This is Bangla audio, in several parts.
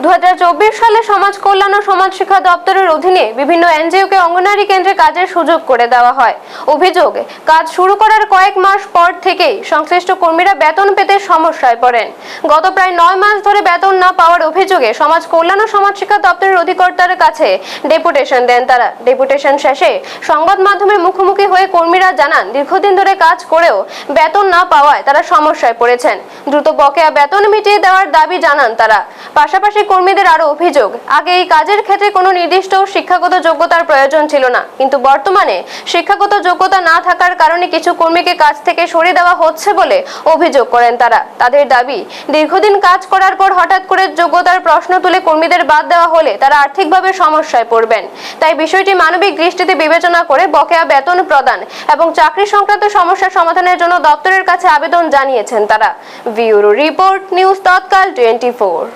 2024 সালে সমাজ কল্যাণ ও সমাজ শিক্ষা দপ্তরের অধীনে বিভিন্ন এনজিওকে অঙ্গনওয়াড়ি কেন্দ্রে কাজের সুযোগ করে দেওয়া হয়। অভিযোগ, কাজ শুরু করার কয়েক মাস পর থেকেই সংশ্লিষ্ট কর্মীরা বেতন পেতে সমস্যায় পড়েন। গত প্রায় 9 মাস ধরে বেতন না পাওয়ার অভিযোগে সমাজ কল্যাণ ও সমাজ শিক্ষা দপ্তরের অধিকর্তার কাছে ডেপুটেশন দেন তারা। ডেপুটেশন শেষে সংবাদ মাধ্যমের মুখোমুখি হয়ে কর্মীরা জানান, দীর্ঘদিন ধরে কাজ করেও বেতন না পাওয়ায় তারা সমস্যায় পড়েছেন। দ্রুত বকেয়া বেতন মিটিয়ে দেওয়ার দাবি জানান তারা। পাশাপাশি কর্মীদের আরো অভিযোগ, আগে এই কাজের ক্ষেত্রে কোনো নির্দিষ্ট শিক্ষাগত যোগ্যতার প্রয়োজন ছিল না, কিন্তু বর্তমানে শিক্ষাগত যোগ্যতা না থাকার কারণে কিছু কর্মীকে কাজ থেকে সরিয়ে দেওয়া হচ্ছে বলে অভিযোগ করেন তারা। তাদের দাবি, দীর্ঘদিন কাজ করার পর হঠাৎ করে যোগ্যতার প্রশ্ন তুলে কর্মীদের বাদ দেওয়া হলে তারা আর্থিকভাবে সমস্যায় পড়বেন। তাই বিষয়টি মানবিক দৃষ্টিতে বিবেচনা করে বকেয়া বেতন প্রদান এবং চাকরি সংক্রান্ত সমস্যা সমাধানের জন্য দপ্তরের কাছে আবেদন জানিয়েছেন তারা। ব্যুরো রিপোর্ট, নিউজ তৎকাল 24।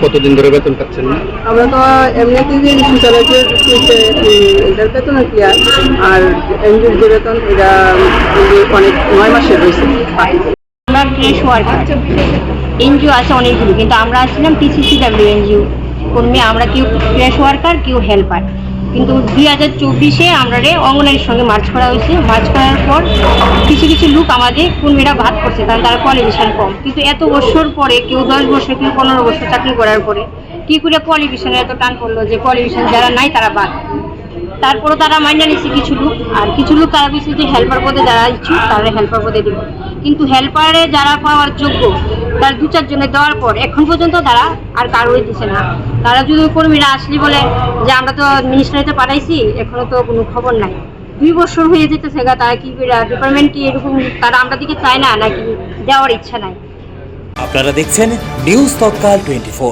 কতদিন ধরে বেতন পাচ্ছেন না? আমরা তো এমনিতে এটার বেতন ক্লিয়ার, আর এনজিওর যে বেতন এটা অনেক 9 মাসের রয়েছে। আমরা ফ্রেশ ওয়ার্কার, এনজিও আছে অনেকগুলো, কিন্তু আমরা আসছিলাম TCCW এনজিও কর্মী। আমরা কেউ ফ্রেশ ওয়ার্কার, কেউ হেল্পার। কিন্তু 2024-এ আমরা অঙ্গনওয়াড়ির সঙ্গে মার্চ করা হয়েছে। মার্চ করার পর কিছু কিছু লোক আমাদের কর্মীরা ভাগ করছে, কারণ তারা কোয়ালিফিকেশন কম। কিন্তু এত বছর পরে, কেউ 10 বছর, কেউ 15 বছর চাকরি করার পরে কি করে কোয়ালিফিকেশনের এত টান পড়লো যে কোয়ালিফিকেশন যারা নাই তারা বাদ। তারপরও তারা মাইনে নিচ্ছে কিছু লোক, আর কিছু লোক তারা বলছে যে হেল্পার পদে যারা ইচ্ছুক তারা হেল্পার পদে দিব। কিন্তু হেল্পারে যারা পাওয়ার যোগ্য তার 2-4 জনে দেওয়ার পর এখন পর্যন্ত তারা আর কারোই দিচ্ছে না। তারা যদি কর্মীরা আসলে বলে যে আমরা তো মিনিস্ট্রিতে পাঠাইছি, এখনো তো কোনো খবর নাই। 2 বছর হয়ে যেতেছে, তারা কি ডিপার্টমেন্ট কি এরকম তারা আমরা দিকে চায় না, নাকি দেওয়ার ইচ্ছা নাই। আপনারা দেখছেন নিউজ তৎকাল 24।